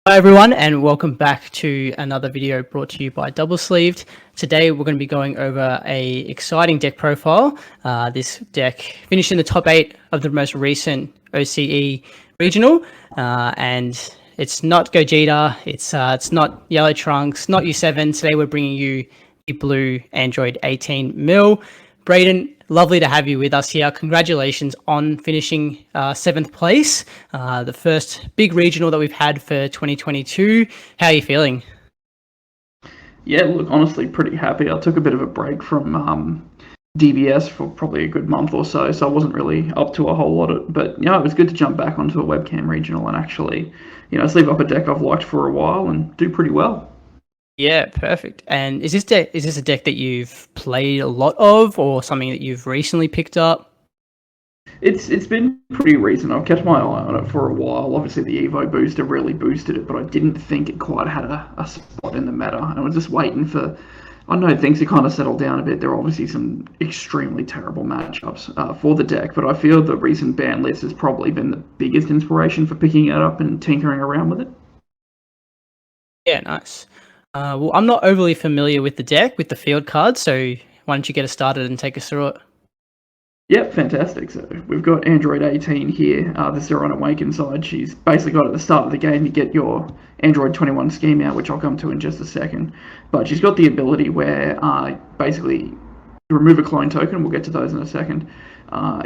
Hi everyone, and welcome back to another video brought to you by Double Sleeved. Today we're going to be going over a exciting deck profile. This deck finished in the top 8 of the most recent OCE regional, and it's not Gogeta, it's not Yellow Trunks, not U7. Today we're bringing you the blue Android 18 mil. Brayden, lovely to have you with us here. Congratulations on finishing 7th place, the first big regional that we've had for 2022. How are you feeling? Yeah, look, honestly, pretty happy. I took a bit of a break from DBS for probably a good month or so, so I wasn't really up to a whole lot of. But it was good to jump back onto a webcam regional and actually, sleeve up a deck I've liked for a while and do pretty well. Yeah, perfect. And is this a deck that you've played a lot of, or something that you've recently picked up? It's been pretty recent. I've kept my eye on it for a while. Obviously, the Evo booster really boosted it, but I didn't think it quite had a spot in the meta. And I was just waiting for, I don't know, things to kind of settle down a bit. There are obviously some extremely terrible matchups for the deck, but I feel the recent ban list has probably been the biggest inspiration for picking it up and tinkering around with it. Yeah, nice. Well, I'm not overly familiar with the deck, with the field cards, so why don't you get us started and take us through it? Yep, fantastic. So we've got Android 18 here. The Zero and Awaken side. She's basically got at the start of the game, you get your Android 21 scheme out, which I'll come to in just a second. But she's got the ability where basically you remove a clone token. We'll get to those in a second.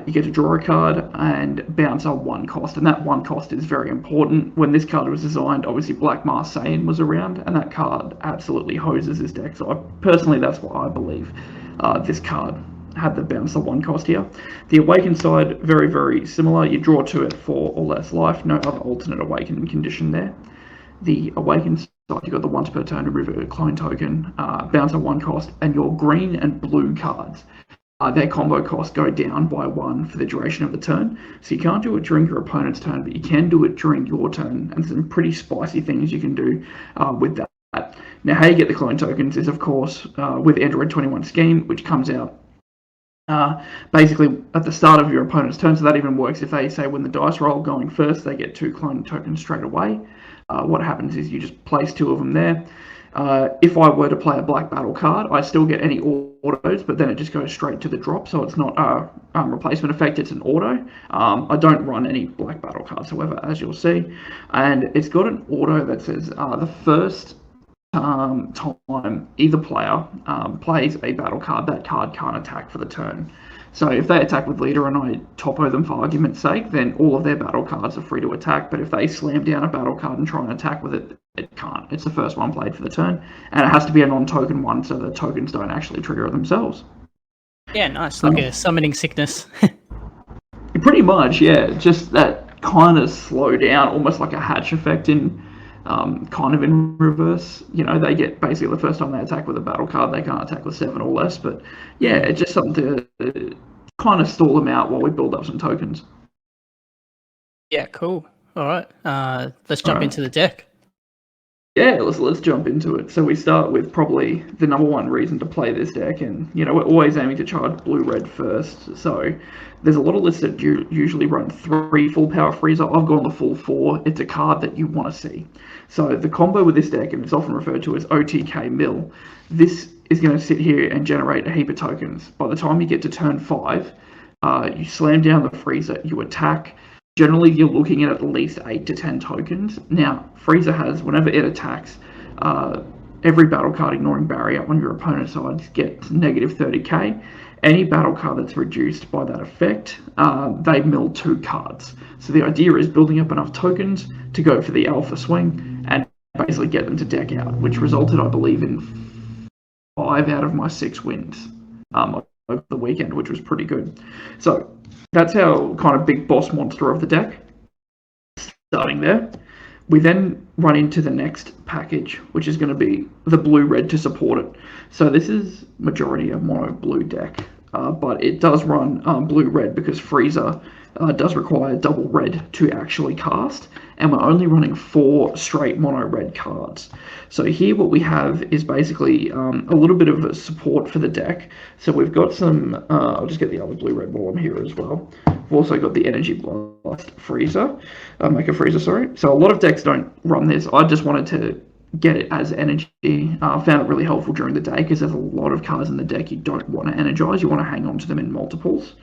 You get to draw a card and bounce a 1 cost, and that 1 cost is very important. When this card was designed, obviously Black Marseille was around, and that card absolutely hoses this deck. So personally, that's what I believe this card had the bounce the 1 cost here. The Awaken side, very, very similar. You draw 2 at 4 or less life. No other alternate Awaken condition there. The Awaken side, you've got the once per turn, remove a clone token, bounce a 1 cost, and your green and blue cards, their combo costs go down by 1 for the duration of the turn. So you can't do it during your opponent's turn, but you can do it during your turn, and some pretty spicy things you can do with that. Now, how you get the clone tokens is, of course, with Android 21 scheme, which comes out basically at the start of your opponent's turn. So that even works if they say when the dice roll going first, they get 2 clone tokens straight away. What happens is you just place 2 of them there. If I were to play a black battle card, I still get any autos, but then it just goes straight to the drop, so it's not a replacement effect, it's an auto. I don't run any black battle cards, however, as you'll see. And it's got an auto that says the first time either player plays a battle card, that card can't attack for the turn. So if they attack with leader and I topo them for argument's sake, then all of their battle cards are free to attack. But if they slam down a battle card and try and attack with it, it can't. It's the first one played for the turn, and it has to be a non-token one, so the tokens don't actually trigger it themselves. Yeah, nice, like a summoning sickness. Pretty much, yeah. Just that kind of slow down, almost like a hatch effect in kind of in reverse. They get basically the first time they attack with a battle card, they can't attack with 7 or less. But yeah, it's just something to kind of stall them out while we build up some tokens. Yeah, cool. All right, let's jump into the deck. Yeah, let's jump into it. So we start with probably the number 1 reason to play this deck, and we're always aiming to charge blue-red first. So there's a lot of lists that usually run 3 full power freezer. I've gone the full 4. It's a card that you want to see. So the combo with this deck, and it's often referred to as OTK mill, this is going to sit here and generate a heap of tokens. By the time you get to turn 5, you slam down the freezer, you attack. Generally, you're looking at least 8 to 10 tokens. Now, Freezer has, whenever it attacks, every battle card ignoring barrier on your opponent's side gets negative 30k. Any battle card that's reduced by that effect, they mill 2 cards. So the idea is building up enough tokens to go for the alpha swing and basically get them to deck out, which resulted, I believe, in 5 out of my 6 wins over the weekend, which was pretty good. So that's our kind of big boss monster of the deck. Starting there, we then run into the next package, which is going to be the blue-red to support it. So this is majority a mono-blue deck, but it does run blue-red because Freezer does require double red to actually cast, and we're only running 4 straight mono-red cards. So here what we have is basically a little bit of a support for the deck. So we've got some, I'll just get the other blue-red while I'm here as well. We've also got the Energy Blast Freezer, Mecha Freezer, sorry. So a lot of decks don't run this. I just wanted to get it as energy. Found it really helpful during the day because there's a lot of cards in the deck you don't want to energize. You want to hang on to them in multiples,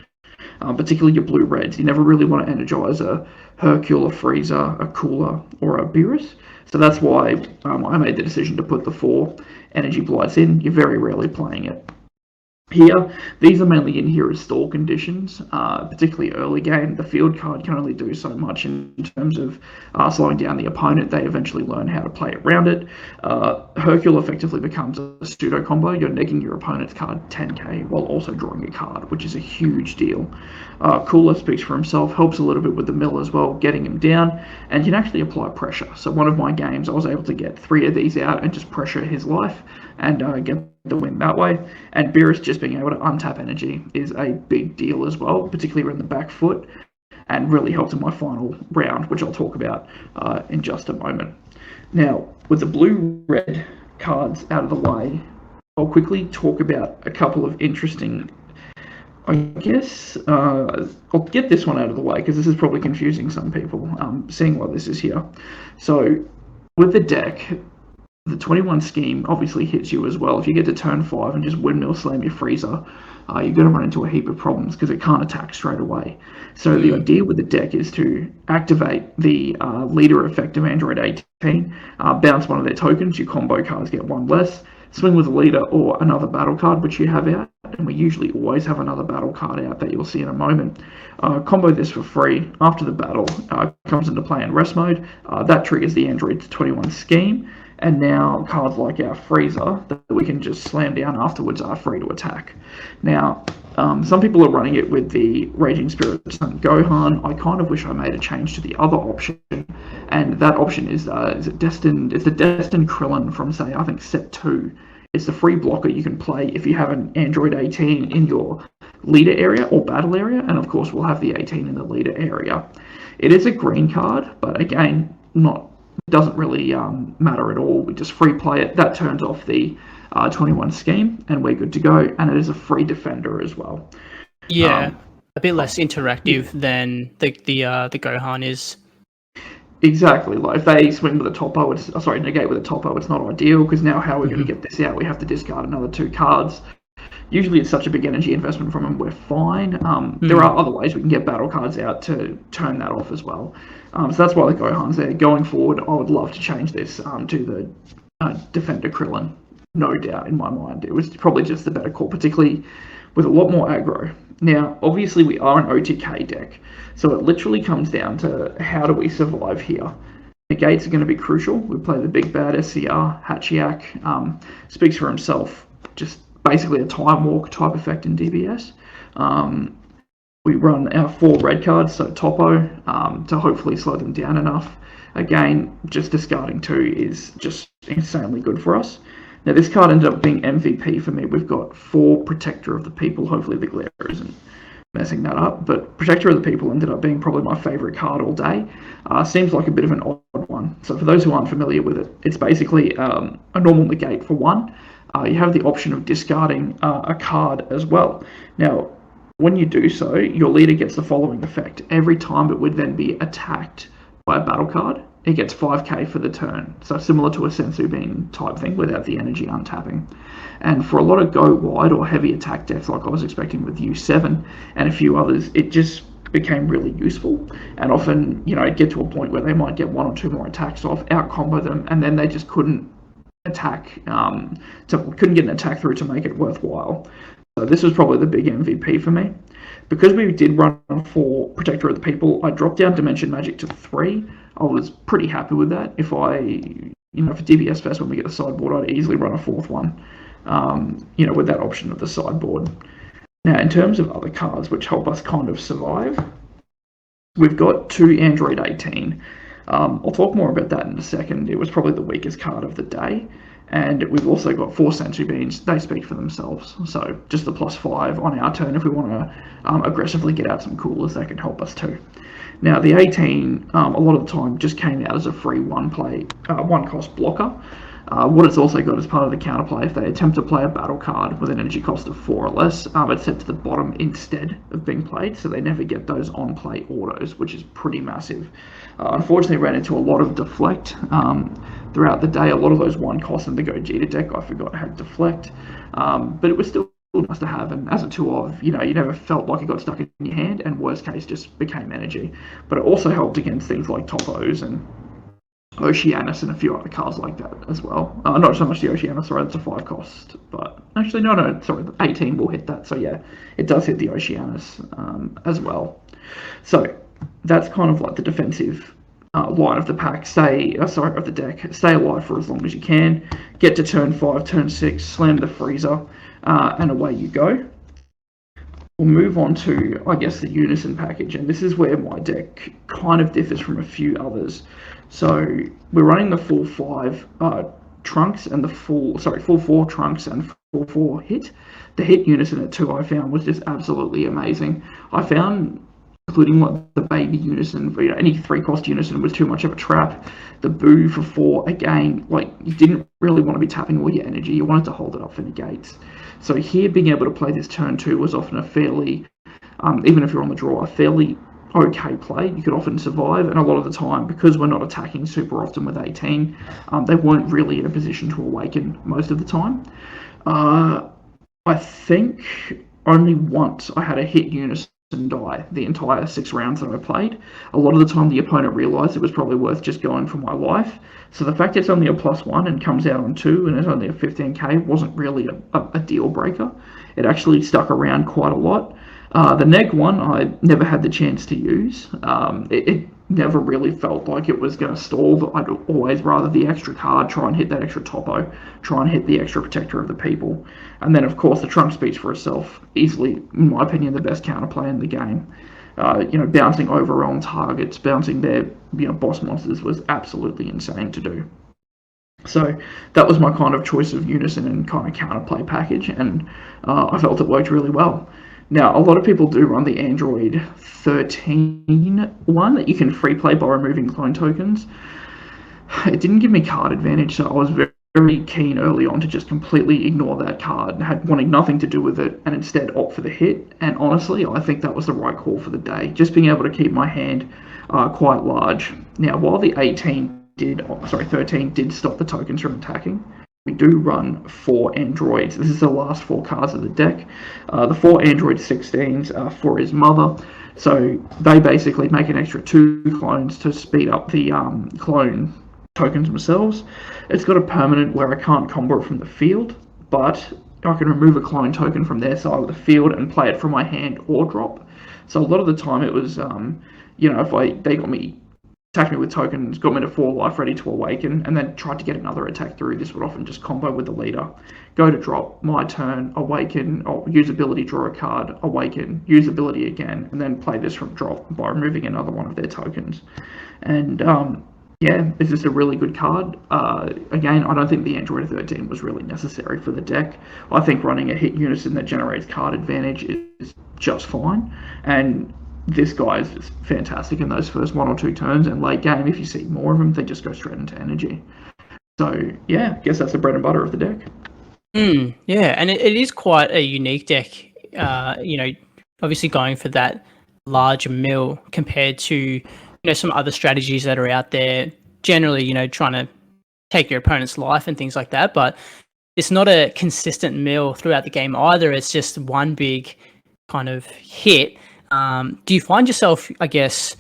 particularly your blue-reds. You never really want to energize a Hercule, a Freezer, a Cooler, or a Beerus. So that's why I made the decision to put the 4 Energy Blights in. You're very rarely playing it. Here, these are mainly in here as stall conditions, particularly early game. The field card can only do so much in terms of slowing down the opponent. They eventually learn how to play around it. Hercule effectively becomes a pseudo combo. You're negging your opponent's card 10k while also drawing a card, which is a huge deal. Cooler speaks for himself, helps a little bit with the mill as well, getting him down, and can actually apply pressure. So one of my games, I was able to get 3 of these out and just pressure his life and get the win that way. And Beerus just being able to untap energy is a big deal as well, particularly in the back foot, and really helped in my final round, which I'll talk about in just a moment. Now, with the blue-red cards out of the way, I'll quickly talk about a couple of interesting, I guess, I'll get this one out of the way because this is probably confusing some people, seeing why this is here. So, with the deck, the 21 scheme obviously hits you as well. If you get to turn 5 and just windmill slam your freezer, you're going to run into a heap of problems because it can't attack straight away. So the idea with the deck is to activate the leader effect of Android 18, bounce one of their tokens, your combo cards get 1 less, swing with a leader or another battle card which you have out, and we usually always have another battle card out that you'll see in a moment. Combo this for free after the battle comes into play in rest mode. That triggers the Android 21 scheme. And now cards like our Freezer that we can just slam down afterwards are free to attack. Now, some people are running it with the Raging Spirit Son Gohan. I kind of wish I made a change to the other option, and that option is it Destined? It's the Destined Krillin from, say, I think set 2. It's the free blocker you can play if you have an Android 18 in your leader area or battle area, and of course we'll have the 18 in the leader area. It is a green card, but again, doesn't really matter at all. We just free play it. That turns off the 21 scheme, and we're good to go. And it is a free defender as well. Yeah, a bit less interactive than the Gohan is. Exactly. Like if they swing with a topo, negate with a topo, it's not ideal because now how are we going to get this out? We have to discard another 2 cards. Usually it's such a big energy investment from them, we're fine. There are other ways we can get battle cards out to turn that off as well. So that's why the Gohan's there. Going forward, I would love to change this to the Defender Krillin, no doubt in my mind. It was probably just the better call, particularly with a lot more aggro. Now, obviously we are an OTK deck, so it literally comes down to how do we survive here. Negates are going to be crucial. We play the big bad SCR, Hachiak, speaks for himself, just basically a time walk type effect in DBS. We run our 4 red cards, so topo, to hopefully slow them down enough. Again, just discarding 2 is just insanely good for us. Now this card ended up being MVP for me. We've got 4 Protector of the People. Hopefully the glare isn't messing that up, but Protector of the People ended up being probably my favourite card all day. Seems like a bit of an odd one. So for those who aren't familiar with it, it's basically a normal negate for 1. You have the option of discarding a card as well. Now, when you do so, your leader gets the following effect. Every time it would then be attacked by a battle card, it gets 5k for the turn. So similar to a Sensu Bean type thing without the energy untapping. And for a lot of go wide or heavy attack decks like I was expecting with U7 and a few others, it just became really useful. And often, it'd get to a point where they might get 1 or 2 more attacks off, out-combo them, and then they just couldn't couldn't get an attack through to make it worthwhile. So this was probably the big MVP for me. Because we did run for Protector of the People, I dropped down Dimension Magic to 3. I was pretty happy with that. If for DBS Fest when we get the sideboard, I'd easily run a 4th one, with that option of the sideboard. Now, in terms of other cards which help us kind of survive, we've got 2 Android 18. I'll talk more about that in a second. It was probably the weakest card of the day. And we've also got 4 Sensu Beans. They speak for themselves. So just the +5 on our turn if we want to aggressively get out some coolers, that can help us too. Now the 18, a lot of the time just came out as a free 1 cost blocker. What it's also got as part of the counterplay, if they attempt to play a battle card with an energy cost of 4 or less, it's set to the bottom instead of being played, so they never get those on-play autos, which is pretty massive. Unfortunately, I ran into a lot of deflect throughout the day. A lot of those 1 cost in the Gogeta deck I forgot had deflect, but it was still nice to have, and as a 2 of, you never felt like it got stuck in your hand, and worst case just became energy. But it also helped against things like Topos and Oceanus and a few other cards like that as well. Not so much the Oceanus, sorry, that's a 5 cost, but actually, no, sorry, the 18 will hit that, so yeah, it does hit the Oceanus as well. So that's kind of like the defensive line of the pack. Of the deck. Stay alive for as long as you can. Get to turn 5, turn 6, slam the freezer, and away you go. We'll move on to, I guess, the Unison package, and this is where my deck kind of differs from a few others. So we're running the full 5 trunks and the full 4 trunks and full 4 hit. The hit Unison at 2 I found was just absolutely amazing. I found, including like the baby Unison, any 3-cost Unison was too much of a trap. The Boo for 4, again, like, you didn't really want to be tapping all your energy, you wanted to hold it up for negates. So here, being able to play this turn 2 was often a fairly, even if you're on the draw, a fairly okay play. You could often survive, and a lot of the time, because we're not attacking super often with 18, they weren't really in a position to awaken most of the time. I think only once I had a hit Unison die the entire 6 rounds that I played. A lot of the time the opponent realised it was probably worth just going for my life. So the fact it's only a +1 and comes out on 2 and it's only a 15k wasn't really a deal breaker. It actually stuck around quite a lot. The neg one I never had the chance to use. It never really felt like it was going to stall, but I'd always rather the extra card, try and hit that extra topo, try and hit the extra protector of the people. And then, of course, the trunk speaks for itself. Easily, in my opinion, the best counterplay in the game. Bouncing overwhelm targets, bouncing their boss monsters was absolutely insane to do. So that was my kind of choice of Unison and kind of counterplay package, and I felt it worked really well. Now, a lot of people do run the Android 13 one that you can free play by removing clone tokens. It didn't give me card advantage, so I was very keen early on to just completely ignore that card, wanting nothing to do with it, and instead opt for the hit. And honestly, I think that was the right call for the day, just being able to keep my hand quite large. Now, while the 13 did stop the tokens from attacking, we do run 4 androids. This is the last 4 cards of the deck. The 4 android 16s are for his mother. So they basically make an extra 2 clones to speed up the clone tokens themselves. It's got a permanent where I can't combo it from the field, but I can remove a clone token from their side of the field and play it from my hand or drop. So a lot of the time it was, if they got me, attacked me with tokens, got me to 4 life ready to awaken, and then tried to get another attack through, this would often just combo with the leader. Go to drop, my turn, awaken, or use ability, draw a card, awaken, use ability again, and then play this from drop by removing another one of their tokens. And it's just a really good card. Again, I don't think the Android 13 was really necessary for the deck. I think running a hit Unison that generates card advantage is just fine, and this guy is just fantastic in those first 1 or 2 turns, and late game, if you see more of them, they just go straight into energy. So, yeah, I guess that's the bread and butter of the deck. Yeah, and it is quite a unique deck, obviously going for that large mill compared to, some other strategies that are out there, generally, trying to take your opponent's life and things like that, but it's not a consistent mill throughout the game either. It's just one big kind of hit. Do you find yourself, I guess,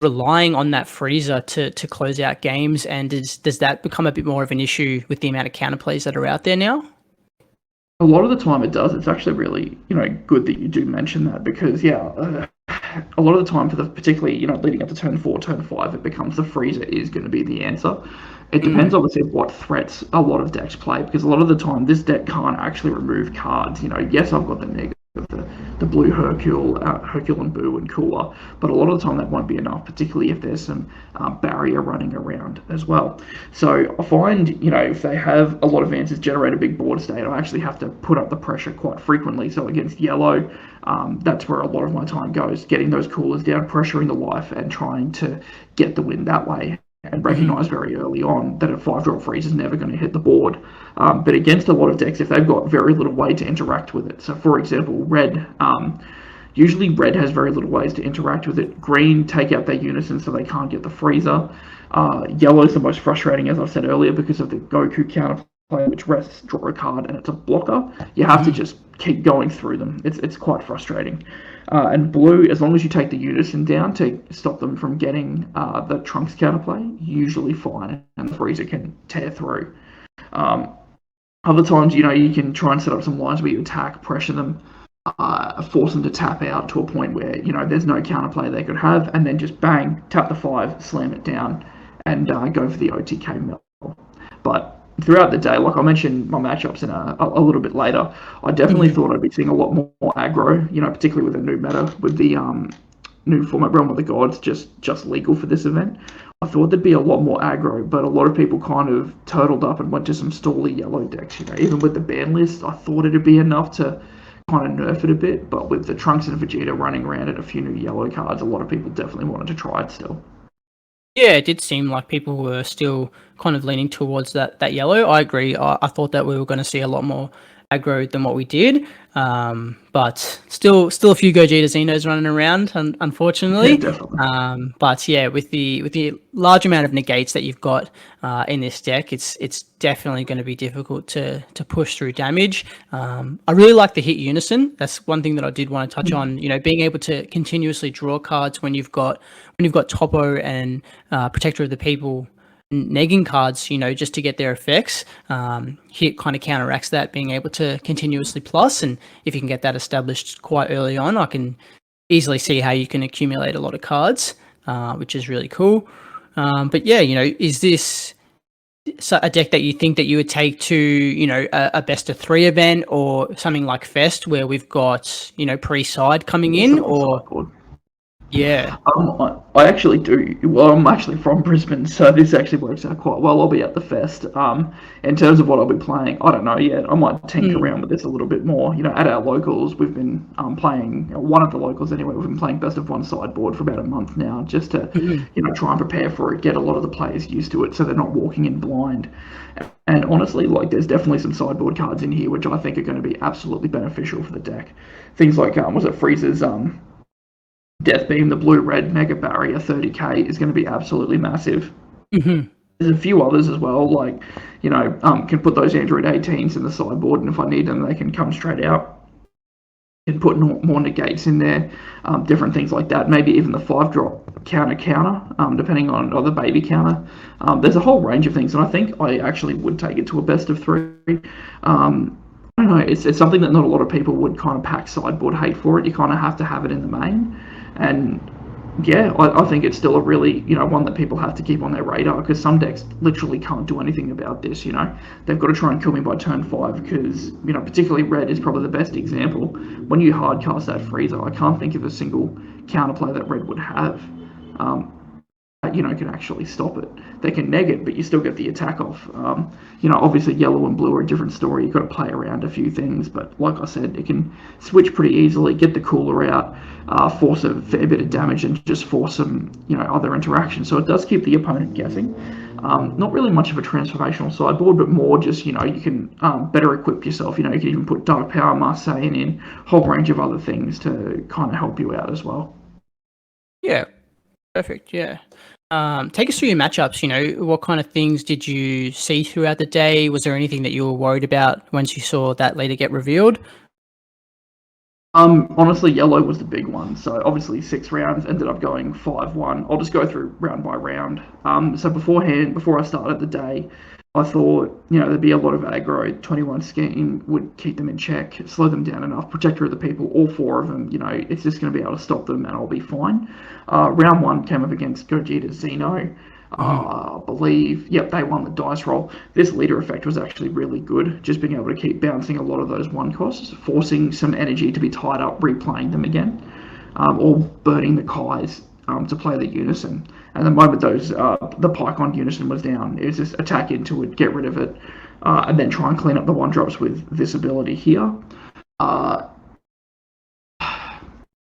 relying on that freezer to close out games, and does that become a bit more of an issue with the amount of counterplays that are out there now? A lot of the time it does. It's actually really, good that you do mention that, because, a lot of the time, particularly, leading up to turn 4, turn 5, it becomes the freezer is going to be the answer. It depends, obviously, what threats a lot of decks play, because a lot of the time, this deck can't actually remove cards. Yes, I've got the negative, the blue Hercule and Boo and Cooler, but a lot of the time that won't be enough, particularly if there's some barrier running around as well. So I find, if they have a lot of answers generate a big board state, I actually have to put up the pressure quite frequently. So against yellow, that's where a lot of my time goes, getting those coolers down, pressuring the life, and trying to get the win that way. and recognise very early on that a 5-drop freeze is never going to hit the board. But against a lot of decks, if they've got very little way to interact with it, so for example, red, usually red has very little ways to interact with it. Green take out their unison so they can't get the freezer. Yellow is the most frustrating, as I said earlier, because of the Goku counterplay, which rests draw a card and it's a blocker. You have to just keep going through them. It's quite frustrating. And blue, as long as you take the unison down to stop them from getting the Trunks counterplay, usually fine, and the freezer can tear through. Other times, you can try and set up some lines where you attack, pressure them, force them to tap out to a point where there's no counterplay they could have, and then just bang, tap the 5, slam it down, and go for the OTK mill. But throughout the day, like I mentioned my matchups in a little bit later, I definitely thought I'd be seeing a lot more aggro, particularly with the new meta, with the new format Realm of the Gods just legal for this event. I thought there'd be a lot more aggro, but a lot of people kind of turtled up and went to some stally yellow decks. Even with the ban list, I thought it'd be enough to kind of nerf it a bit, but with the Trunks and Vegeta running around at a few new yellow cards, a lot of people definitely wanted to try it still. Yeah, it did seem like people were still kind of leaning towards that yellow. I agree. I thought that we were going to see a lot more aggro than what we did, but still a few Gogeta Xenos running around, unfortunately. Yeah, definitely. But yeah, with the large amount of negates that you've got in this deck, it's definitely going to be difficult to push through damage. I really like the hit unison. That's one thing that I did want to touch on. Being able to continuously draw cards when you've got Topo and Protector of the People negging cards, just to get their effects. Hit kind of counteracts that, being able to continuously plus, and if you can get that established quite early on, I can easily see how you can accumulate a lot of cards, which is really cool. But yeah, is this a deck that you think that you would take to, a best of 3 event or something like Fest where we've got, pre-side coming in, or... Yeah. I actually do. Well, I'm actually from Brisbane, so this actually works out quite well. I'll be at the fest. In terms of what I'll be playing, I don't know yet. I might tinker around with this a little bit more. At our locals, we've been playing, one of the locals anyway, we've been playing best of 1 sideboard for about a month now, just to, try and prepare for it, get a lot of the players used to it so they're not walking in blind. And honestly, there's definitely some sideboard cards in here which I think are going to be absolutely beneficial for the deck. Things like, was it Freeze's, Death Beam, the blue-red Mega Barrier 30k is going to be absolutely massive. There's a few others as well, can put those Android 18s in the sideboard, and if I need them, they can come straight out. Can put more negates in there, different things like that. Maybe even the 5-drop counter, depending on, or the baby counter. There's a whole range of things, and I think I actually would take it to a best of 3. I don't know, it's something that not a lot of people would kind of pack sideboard hate for it. You kind of have to have it in the main. And yeah, I think it's still a really, one that people have to keep on their radar, because some decks literally can't do anything about this, They've got to try and kill me by turn 5, because, particularly red is probably the best example. When you hardcast that freezer, I can't think of a single counterplay that red would have that, can actually stop it. They can neg it, but you still get the attack off. Obviously yellow and blue are a different story. You've got to play around a few things, but like I said, it can switch pretty easily, get the cooler out, force a fair bit of damage, and just force some, other interactions. So it does keep the opponent guessing. Not really much of a transformational sideboard, but more just, you can better equip yourself. You can even put Dark Power, Marseille in, a whole range of other things to kind of help you out as well. Yeah, perfect, yeah. Take us through your matchups. What kind of things did you see throughout the day? Was there anything that you were worried about once you saw that leader get revealed? Honestly, yellow was the big one. So obviously 6 rounds, ended up going 5-1. I'll just go through round by round. So before I started the day, I thought, there'd be a lot of aggro. 21 scheme would keep them in check, slow them down enough. Protector of the People, all 4 of them, it's just going to be able to stop them and I'll be fine. Round 1 came up against Gogeta Xeno. I believe, they won the dice roll. This leader effect was actually really good, just being able to keep bouncing a lot of those 1 costs, forcing some energy to be tied up, replaying them again, or burning the Kais to play the unison. And the moment the Pycon unison was down, it was just attack into it, get rid of it, and then try and clean up the 1-drops with this ability here.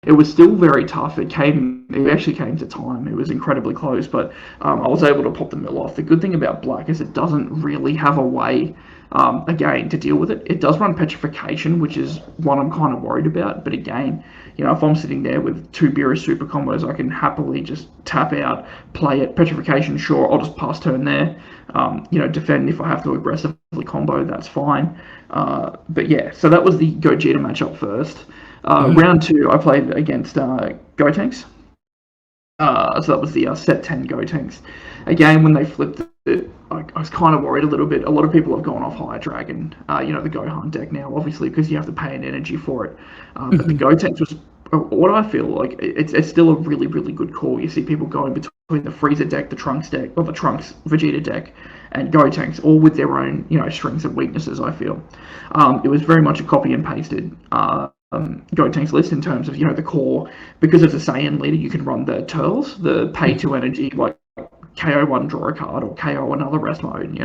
it was still very tough. It actually came to time. It was incredibly close, but I was able to pop the mill off. The good thing about black is it doesn't really have a way, again, to deal with it. It does run petrification, which is what I'm kind of worried about. But again, if I'm sitting there with 2 Beerus super combos, I can happily just tap out, play it. Petrification, sure, I'll just pass turn there. Defend if I have to aggressively combo, that's fine. But yeah, so that was the Gogeta matchup first. Round 2, I played against Gotenks. So that was the set 10 Gotenks. Again, when they flipped it, I was kind of worried a little bit. A lot of people have gone off High Dragon, the Gohan deck now, obviously, because you have to pay an energy for it. But the Gotenks was, what I feel like, it's still a really, really good call. You see people going between the Frieza deck, the Trunks deck, or the Trunks Vegeta deck, and Gotenks, all with their own, strengths and weaknesses, I feel. It was very much a copy and pasted Gotenks list in terms of the core. Because as a Saiyan leader, you can run the Turles, the pay 2 energy, like KO 1, draw a card, or KO another rest mode.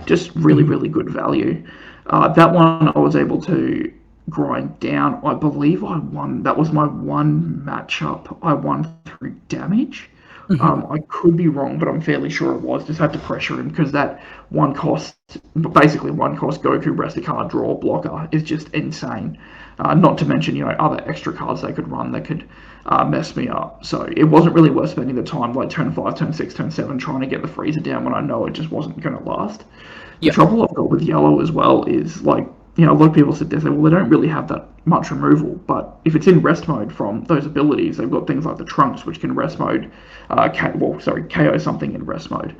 Just really, really good value. That one I was able to grind down. I believe I won. That was my one matchup. I won through damage. I could be wrong, but I'm fairly sure it was. Just had to pressure him because that one cost Goku rest a card draw blocker is just insane. Not to mention, other extra cards they could run that could mess me up. So it wasn't really worth spending the time, like turn 5, turn 6, turn 7, trying to get the Frieza down when I know it just wasn't going to last. The trouble I've got with yellow as well is, like, a lot of people sit there and say, well, they don't really have that much removal. But if it's in rest mode from those abilities, they've got things like the Trunks, which can rest mode, KO something in rest mode.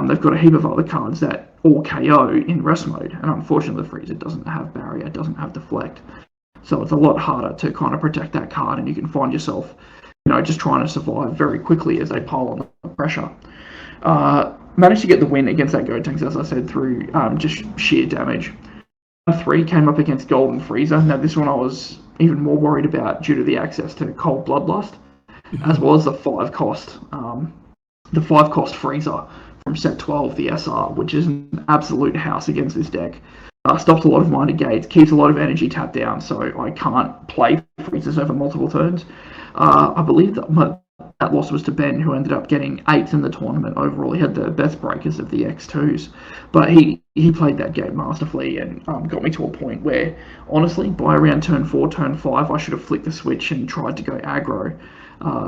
They've got a heap of other cards that all KO in rest mode. And unfortunately, the Frieza doesn't have Barrier, doesn't have Deflect. So it's a lot harder to kind of protect that card, and you can find yourself, just trying to survive very quickly as they pile on the pressure. Managed to get the win against that Gotenks, as I said, through just sheer damage. 3 came up against Golden Frieza. Now this one I was even more worried about due to the access to Cold Bloodlust, as well as the 5 cost Frieza from set 12, the SR, which is an absolute house against this deck. Stops a lot of minor gates, keeps a lot of energy tapped down, so I can't play Friezas over multiple turns. I believe that loss was to Ben, who ended up getting 8th in the tournament overall. He had the best breakers of the X2s, but he played that game masterfully and got me to a point where, honestly, by around turn 4, turn 5, I should have flicked the switch and tried to go aggro,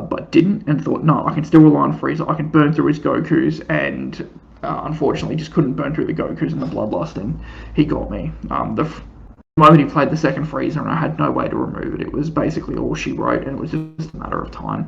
but didn't, and thought, no, I can still rely on Frieza. I can burn through his Gokus, and unfortunately just couldn't burn through the Gokus and the Bloodlust, and he got me. The moment he played the second Frieza and I had no way to remove it, it was basically all she wrote, and it was just a matter of time.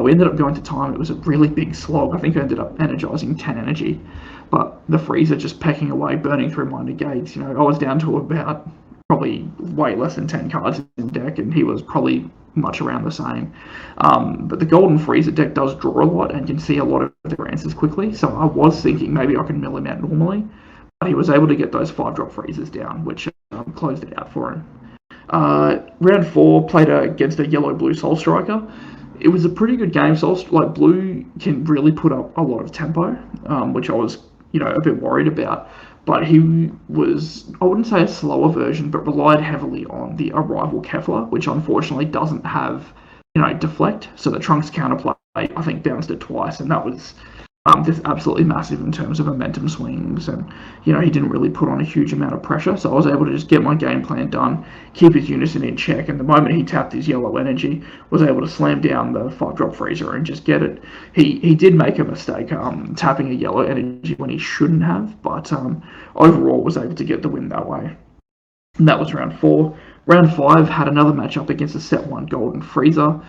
We ended up going to time. It was a really big slog. I think I ended up energizing 10 energy, but the Frieza just pecking away, burning through my negates. I was down to about probably way less than 10 cards in deck, and he was probably much around the same. But the Golden Frieza deck does draw a lot and can see a lot of their answers quickly, so I was thinking maybe I can mill him out normally, but he was able to get those 5-drop Friezas down, which closed it out for him. Round 4, played against a yellow-blue Soul Striker. It was a pretty good game. Blue can really put up a lot of tempo, which I was, a bit worried about. But he was, I wouldn't say a slower version, but relied heavily on the Arrival Kefla, which unfortunately doesn't have, Deflect. So the Trunks counterplay, I think, bounced it twice, and that was just absolutely massive in terms of momentum swings, and he didn't really put on a huge amount of pressure, so I was able to just get my game plan done, keep his unison in check, and the moment he tapped his yellow energy, was able to slam down the 5-drop Frieza and just get it. He did make a mistake tapping a yellow energy when he shouldn't have, but overall was able to get the win that way. And that was round 4. Round 5 had another matchup against a set 1 Golden Frieza.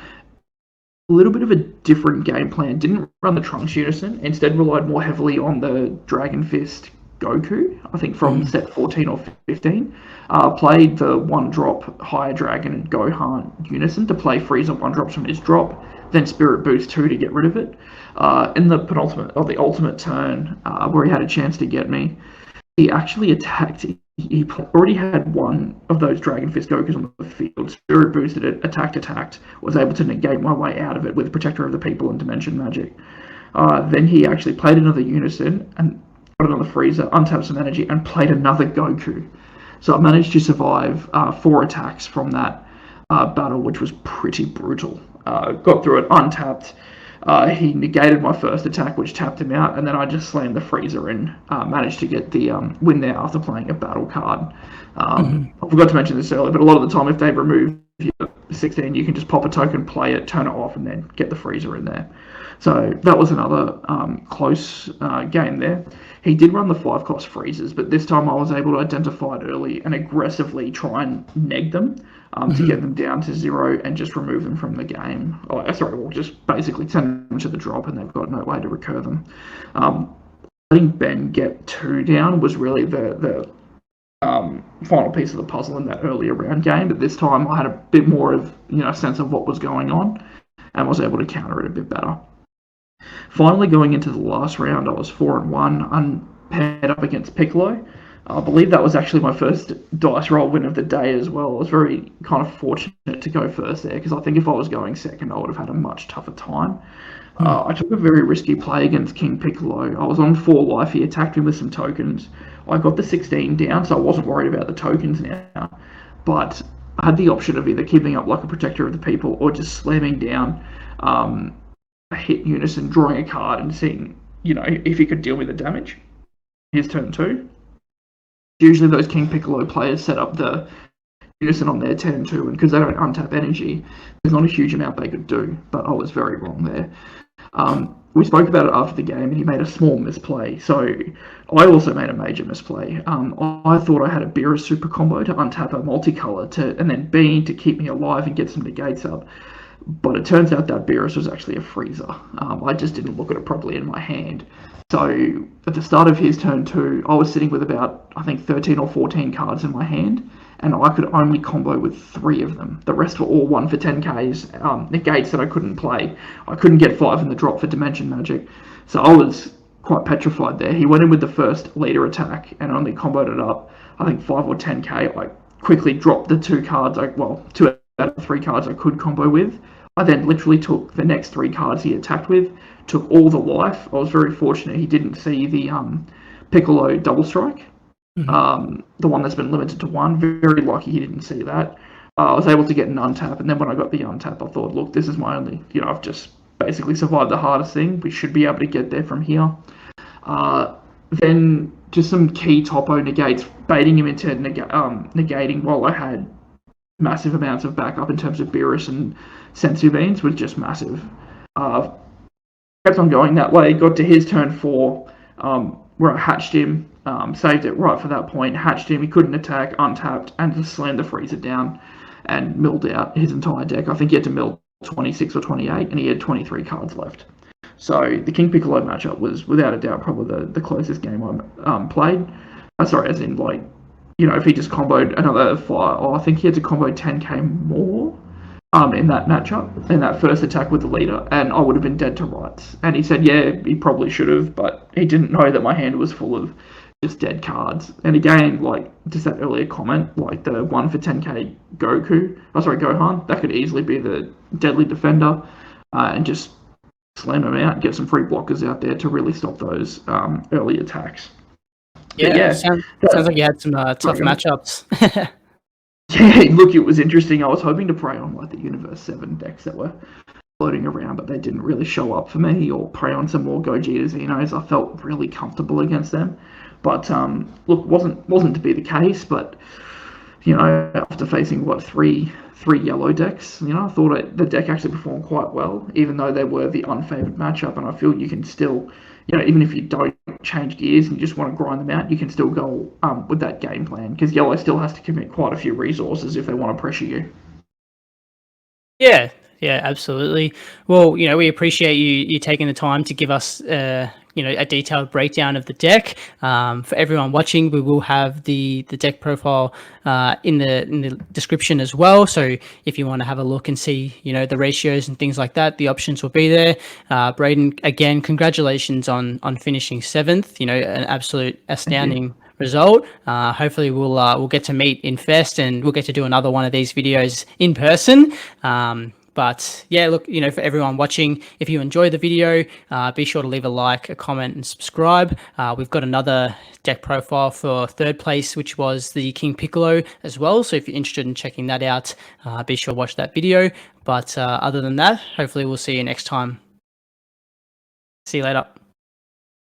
A little bit of a different game plan. Didn't run the Trunks unison. Instead relied more heavily on the Dragon Fist Goku, I think from set 14 or 15. Played the 1-drop Higher Dragon and Gohan unison to play Frieza 1-drops from his drop, then Spirit Boost 2 to get rid of it. In the ultimate turn, where he had a chance to get me, he actually attacked. He already had one of those Dragon Fist Gokus on the field. Spirit boosted it, attacked, was able to negate my way out of it with Protector of the People and Dimension Magic. Then he actually played another Unison and got it on the Frieza, untapped some energy, and played another Goku. So I managed to survive 4 attacks from that. battle, which was pretty brutal. Got through it untapped. He negated my first attack, which tapped him out, and then I just slammed the freezer and managed to get the win there after playing a battle card. I forgot to mention this earlier, but a lot of the time, if they remove your 16, you can just pop a token, play it, turn it off, and then get the freezer in there. So that was another close game there. He did run the 5-cost freezers, but this time I was able to identify it early and aggressively try and neg them to get them down to 0 and just remove them from the game. Or just basically send them to the drop and they've got no way to recur them. Letting Ben get 2 down was really the final piece of the puzzle in that earlier round game, but this time I had a bit more of sense of what was going on and was able to counter it a bit better. Finally, going into the last round, I was 4-1, unpaired up against Piccolo. I believe that was actually my first dice roll win of the day as well. I was very kind of fortunate to go first there, because I think if I was going second, I would have had a much tougher time. I took a very risky play against King Piccolo. I was on 4 life. He attacked me with some tokens. I got the 16 down, so I wasn't worried about the tokens now. But I had the option of either keeping up like a protector of the people or just slamming down a hit unison, drawing a card and seeing, if he could deal with the damage. His turn 2. Usually those King Piccolo players set up the unison on their turn 2, and because they don't untap energy, there's not a huge amount they could do, but I was very wrong there. We spoke about it after the game, and he made a small misplay, so I also made a major misplay. I thought I had a Beerus super combo to untap a multicolor and then Bean to keep me alive and get some negates up, but it turns out that Beerus was actually a freezer. I just didn't look at it properly in my hand. So at the start of his turn 2, I was sitting with about, I think, 13 or 14 cards in my hand, and I could only combo with 3 of them. The rest were all 1 for 10Ks, negates that I couldn't play. I couldn't get 5 in the drop for Dimension Magic, so I was quite petrified there. He went in with the first leader attack and only comboed it up, I think, 5 or 10K. I quickly dropped the 2 cards, 2 out of 3 cards I could combo with. I then literally took the next 3 cards he attacked with, took all the life. I was very fortunate he didn't see the Piccolo double strike, the one that's been limited to 1. Very lucky he didn't see that. I was able to get an untap, and then when I got the untap, I thought, look, this is my only, I've just basically survived the hardest thing. We should be able to get there from here. Then just some key topo negates, baiting him into negating while I had massive amounts of backup in terms of Beerus and Sensu Beans was just massive. Kept on going that way, got to his turn 4, where I hatched him, saved it right for that point, hatched him, he couldn't attack, untapped, and just slammed the freezer down and milled out his entire deck. I think he had to mill 26 or 28, and he had 23 cards left. So the King Piccolo matchup was, without a doubt, probably the closest game I played. As in, if he just comboed another 5, I think he had to combo 10k more in that matchup, in that first attack with the leader, and I would have been dead to rights. And he said, yeah, he probably should have, but he didn't know that my hand was full of just dead cards. And again, just that earlier comment, the 1 for 10k Gohan, that could easily be the deadly defender, and just slam him out, get some free blockers out there to really stop those early attacks. Yeah, sounds like you had some tough matchups. Yeah, look, it was interesting. I was hoping to prey on the Universe 7 decks that were floating around, but they didn't really show up for me, or prey on some more Gogeta Xenos. I felt really comfortable against them. But look, wasn't to be the case, but after facing three yellow decks, I thought the deck actually performed quite well, even though they were the unfavored matchup, and I feel you can still, even if you don't change gears and you just want to grind them out, you can still go with that game plan, because yellow still has to commit quite a few resources if they want to pressure you. Yeah, absolutely. Well, we appreciate you taking the time to give us a detailed breakdown of the deck. For everyone watching, we will have the deck profile in the description as well. So if you want to have a look and see, the ratios and things like that, the options will be there. Brayden, again, congratulations on finishing 7th. An absolute astounding result. Hopefully we'll get to meet in Fest, and we'll get to do another one of these videos in person. But yeah, look, for everyone watching, if you enjoyed the video, be sure to leave a like, a comment, and subscribe. We've got another deck profile for third place, which was the King Piccolo as well. So if you're interested in checking that out, be sure to watch that video. But other than that, hopefully we'll see you next time. See you later.